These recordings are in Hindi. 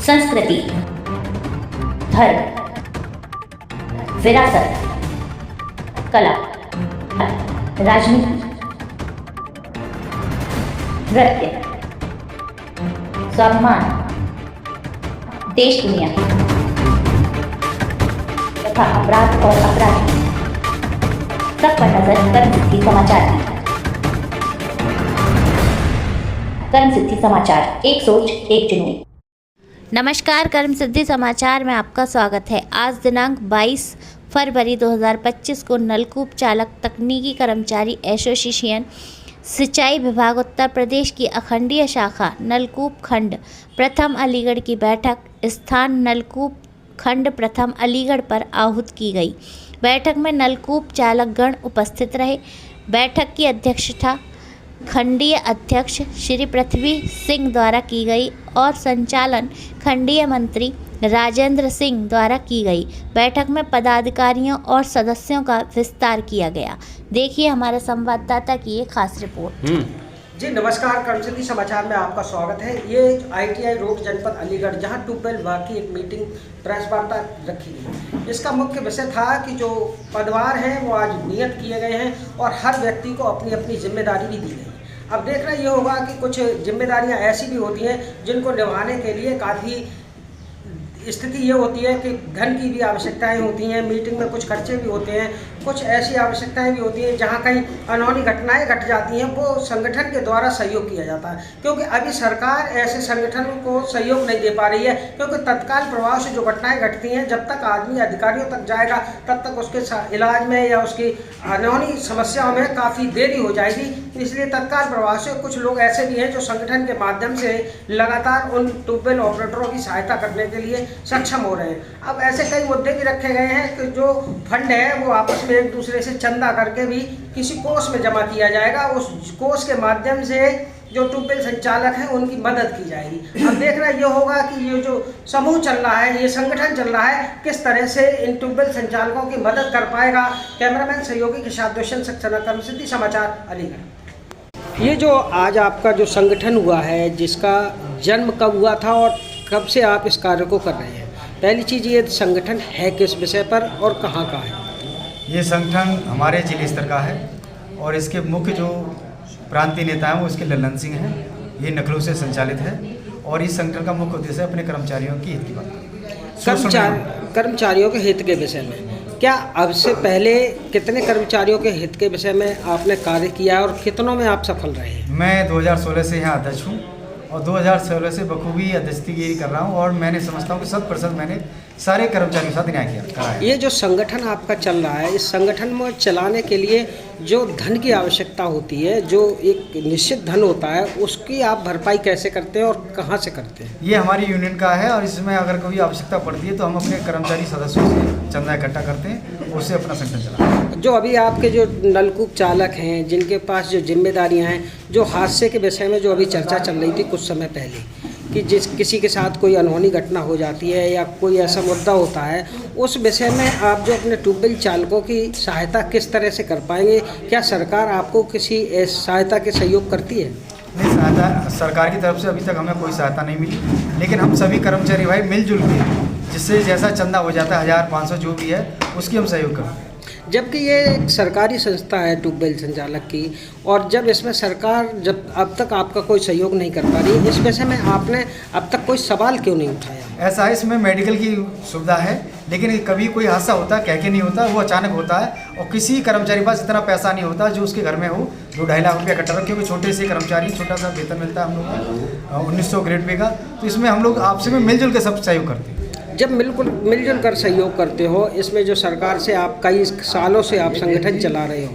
संस्कृति, धर्म, विरासत, कला, राजनीति, नृत्य, स्वाभिमान, देश दुनिया तथा अपराध और अपराधी सब पर नजर कर्मसिद्धि समाचार की। कर्मसिद्धि समाचार, एक सोच एक जुनून। नमस्कार, कर्मसिद्धि समाचार में आपका स्वागत है। आज दिनांक 22 फरवरी 2025 को नलकूप चालक तकनीकी कर्मचारी एसोसिएशन सिंचाई विभाग उत्तर प्रदेश की अखंडीय शाखा नलकूप खंड प्रथम अलीगढ़ की बैठक स्थान नलकूप खंड प्रथम अलीगढ़ पर आहूत की गई। बैठक में नलकूप चालक गण उपस्थित रहे। बैठक की अध्यक्षता खंडीय अध्यक्ष श्री पृथ्वी सिंह द्वारा की गई और संचालन खंडीय मंत्री राजेंद्र सिंह द्वारा की गई। बैठक में पदाधिकारियों और सदस्यों का विस्तार किया गया। देखिए हमारे संवाददाता की एक खास रिपोर्ट। जी नमस्कार, कर्मसिद्धि समाचार में आपका स्वागत है। ये ITI रोड जनपद अलीगढ़ जहां ट्यूबवेल विभाग की एक मीटिंग प्रेस वार्ता रखी गई। इसका मुख्य विषय था कि जो पदभार हैं वो आज नियत किए गए हैं और हर व्यक्ति को अपनी अपनी जिम्मेदारी भी दी गई। अब देखना ये होगा कि कुछ जिम्मेदारियां ऐसी भी होती हैं जिनको निभाने के लिए काफ़ी स्थिति ये होती है कि धन की भी आवश्यकताएं होती हैं, मीटिंग में कुछ खर्चे भी होते हैं, कुछ ऐसी आवश्यकताएं भी होती हैं जहां कहीं अनहोनी घटनाएं घट जाती हैं, वो संगठन के द्वारा सहयोग किया जाता है। क्योंकि अभी सरकार ऐसे संगठन को सहयोग नहीं दे पा रही है, क्योंकि तत्काल प्रभाव से जो घटनाएं घटती हैं जब तक आदमी अधिकारियों तक जाएगा तब तक उसके इलाज में या उसकी अनहोनी समस्याओं में काफ़ी देरी हो जाएगी। इसलिए तत्काल प्रभाव से कुछ लोग ऐसे भी हैं जो संगठन के माध्यम से लगातार उन ट्यूबवेल ऑपरेटरों की सहायता करने के लिए सक्षम हो रहे हैं। अब ऐसे कई मुद्दे भी रखे गए हैं कि जो फंड है वो आपस में एक दूसरे से चंदा करके भी किसी कोष में जमा किया जाएगा। उस कोष के माध्यम से जो ट्यूबवेल संचालक हैं उनकी मदद की जाएगी। अब देखना ये होगा कि ये जो समूह चल रहा है, ये संगठन चल रहा है, किस तरह से इन ट्यूबवेल संचालकों की मदद कर पाएगा। कैमरामैन सहयोगी के साथ दुष्यंत सक्सेना, कर्मसिद्धि समाचार, अलीगढ़। ये जो आज आपका जो संगठन हुआ है, जिसका जन्म कब हुआ था और कब से आप इस कार्य को कर रहे हैं? पहली चीज़, ये संगठन है किस विषय पर और कहाँ का है? ये संगठन हमारे जिले स्तर का है और इसके मुख्य जो प्रांतीय नेता हैं वो इसके लल्लन सिंह हैं। ये नखलू से संचालित है और इस संगठन का मुख्य उद्देश्य है अपने कर्मचारियों की हित की बात। कर्मचारियों के हित के विषय में क्या अब से पहले कितने कर्मचारियों के हित के विषय में आपने कार्य किया और कितनों में आप सफल रहे हैं? मैं 2016 से यहाँ अध्यक्ष हूँ और 2016 से बखूबी अध्यक्षगिरी कर रहा हूँ और मैंने समझता हूँ कि 100% मैंने सारे कर्मचारियों के साथ न्याय किया है। ये जो संगठन आपका चल रहा है, इस संगठन में चलाने के लिए जो धन की आवश्यकता होती है, जो एक निश्चित धन होता है, उसकी आप भरपाई कैसे करते हैं और कहाँ से करते हैं? ये हमारी यूनियन का है और इसमें अगर कोई आवश्यकता पड़ती है तो हम अपने कर्मचारी सदस्यों से चंदा इकट्ठा करते हैं, उससे अपना संगठन चलाते हैं। जो अभी आपके जो नलकूप चालक हैं, जिनके पास जो जिम्मेदारियां हैं, जो हादसे के विषय में जो अभी चर्चा चल रही थी कुछ समय पहले कि किसी के साथ कोई अनहोनी घटना हो जाती है या कोई ऐसा मुद्दा होता है, उस विषय में आप जो अपने ट्यूबवेल चालकों की सहायता किस तरह से कर पाएंगे? क्या सरकार आपको किसी सहायता के सहयोग करती है? नहीं, सहायता सरकार की तरफ से अभी तक हमें कोई सहायता नहीं मिली, लेकिन हम सभी कर्मचारी भाई मिलजुल के जिससे जैसा चंदा हो जाता है 1000-500 जो भी है उसकी हम सहयोग करते हैं। जबकि ये एक सरकारी संस्था है ट्यूबवेल संचालक की, और जब इसमें सरकार जब अब तक आपका कोई सहयोग नहीं कर पा रही, इस विषय में आपने अब तक कोई सवाल क्यों नहीं उठाया? ऐसा है, इसमें मेडिकल की सुविधा है, लेकिन कभी कोई हादसा होता है कह के नहीं होता, वो अचानक होता है और किसी कर्मचारी के पास इतना पैसा नहीं होता जो उसके घर में हो 2-2.5 लाख रुपया इकट्ठा रखे, क्योंकि छोटे से कर्मचारी, छोटा सा वेतन मिलता है हम लोग को 1900 ग्रेड पे का। तो इसमें हम लोग आपसे में मिलजुल के सब सहयोग करते हैं। जब मिलजुल कर सहयोग करते हो, इसमें जो सरकार से आप कई सालों से आप संगठन चला रहे हो,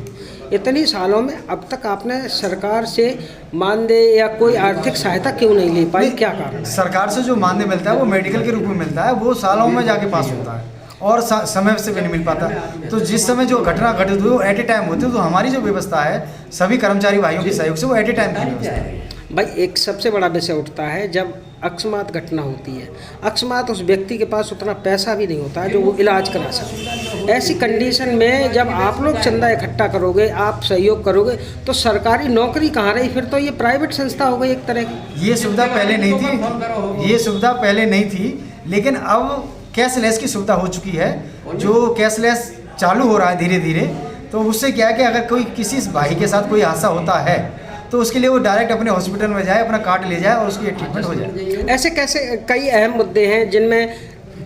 इतनी सालों में अब तक आपने सरकार से मानदेय या कोई आर्थिक सहायता क्यों नहीं ले पाई? क्या कारण? सरकार से जो मानदेय मिलता है वो मेडिकल के रूप में मिलता है, वो सालों में जाके पास होता है और समय से भी नहीं मिल पाता। तो जिस समय जो घटना घटित हुई वो एट ए टाइम होती है, तो हमारी जो व्यवस्था है सभी कर्मचारी भाइयों के सहयोग से वो एट ए टाइम की व्यवस्था है। भाई, एक सबसे बड़ा विषय उठता है जब अकस्मात घटना होती है। अकस्मात उस व्यक्ति के पास उतना पैसा भी नहीं होता है जो वो इलाज करा सके। ऐसी कंडीशन में जब आप लोग चंदा इकट्ठा करोगे, आप सहयोग करोगे, तो सरकारी नौकरी कहाँ रही? फिर तो ये प्राइवेट संस्था हो गई एक तरह की। ये सुविधा पहले नहीं थी, ये सुविधा पहले नहीं थी, लेकिन अब कैशलेस की सुविधा हो चुकी है। जो कैशलेस चालू हो रहा है धीरे धीरे, तो उससे क्या है कि अगर कोई किसी भाई के साथ कोई हादसा होता है तो उसके लिए वो डायरेक्ट अपने हॉस्पिटल में जाए, अपना कार्ड ले जाए और उसकी ट्रीटमेंट हो जाए। ऐसे कैसे कई अहम मुद्दे हैं जिनमें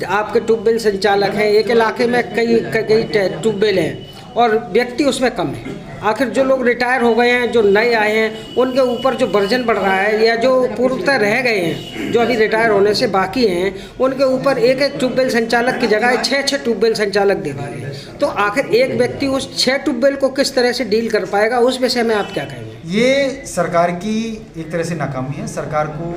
आपके ट्यूबवेल संचालक हैं, एक इलाके में कई ट्यूबवेल हैं और व्यक्ति उसमें कम है। आखिर जो लोग रिटायर हो गए हैं, जो नए आए हैं, उनके ऊपर जो बर्जन बढ़ रहा है, या जो पूर्वतः रह गए हैं, जो अभी रिटायर होने से बाकी हैं, उनके ऊपर एक एक ट्यूबवेल संचालक की जगह 6 ट्यूबवेल संचालक दे दिए। तो आखिर एक व्यक्ति उस 6 ट्यूबवेल को किस तरह से डील कर पाएगा, उस विषय में आप क्या कहेंगे? ये सरकार की एक तरह से नाकामी है। सरकार को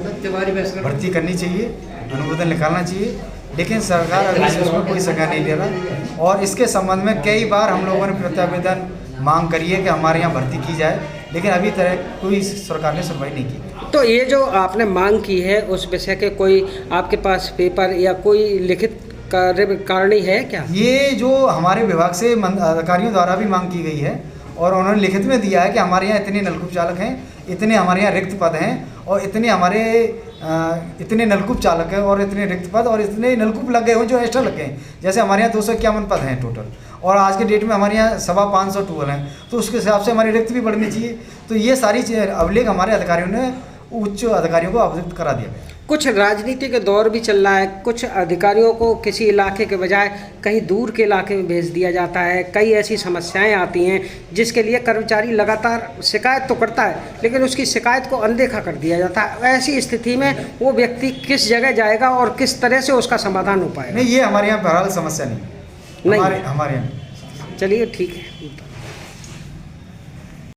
भर्ती करनी चाहिए, अनुमोदन निकालना चाहिए, लेकिन सरकार अभी से उसमें कोई संज्ञान नहीं ले रहा। और इसके संबंध में कई बार हम लोगों ने प्रत्यावेदन मांग करी है कि हमारे यहाँ भर्ती की जाए, लेकिन अभी तरह कोई सरकार ने सुनवाई नहीं की। तो ये जो आपने मांग की है, उस विषय के कोई आपके पास पेपर या कोई लिखित कार्यकारिणी है क्या? ये जो हमारे विभाग से अधिकारियों द्वारा भी मांग की गई है और उन्होंने लिखित में दिया है कि हमारे यहाँ इतने नलकूप चालक हैं, इतने हमारे यहाँ रिक्त पद हैं और इतने नलकूप चालक हैं और इतने रिक्त पद और इतने नलकूप लग गए हो जो एक्स्ट्रा लग गए हैं। जैसे हमारे यहाँ 251 पद हैं टोटल और आज के डेट में हमारे यहाँ 550 टूबल हैं, तो उसके हिसाब से हमारे रिक्त भी बढ़नी चाहिए। तो ये सारी अभिलेख हमारे अधिकारियों ने उच्च अधिकारियों को अवगत करा दिया। कुछ राजनीति के दौर भी चल रहा है, कुछ अधिकारियों को किसी इलाके के बजाय कहीं दूर के इलाके में भेज दिया जाता है। कई ऐसी समस्याएं आती हैं जिसके लिए कर्मचारी लगातार शिकायत तो करता है, लेकिन उसकी शिकायत को अनदेखा कर दिया जाता है। ऐसी स्थिति में वो व्यक्ति किस जगह जाएगा और किस तरह से उसका समाधान हो पाएगा? नहीं, ये हमारे यहाँ बहरहाल समस्या नहीं, हमारे यहाँ। चलिए ठीक है।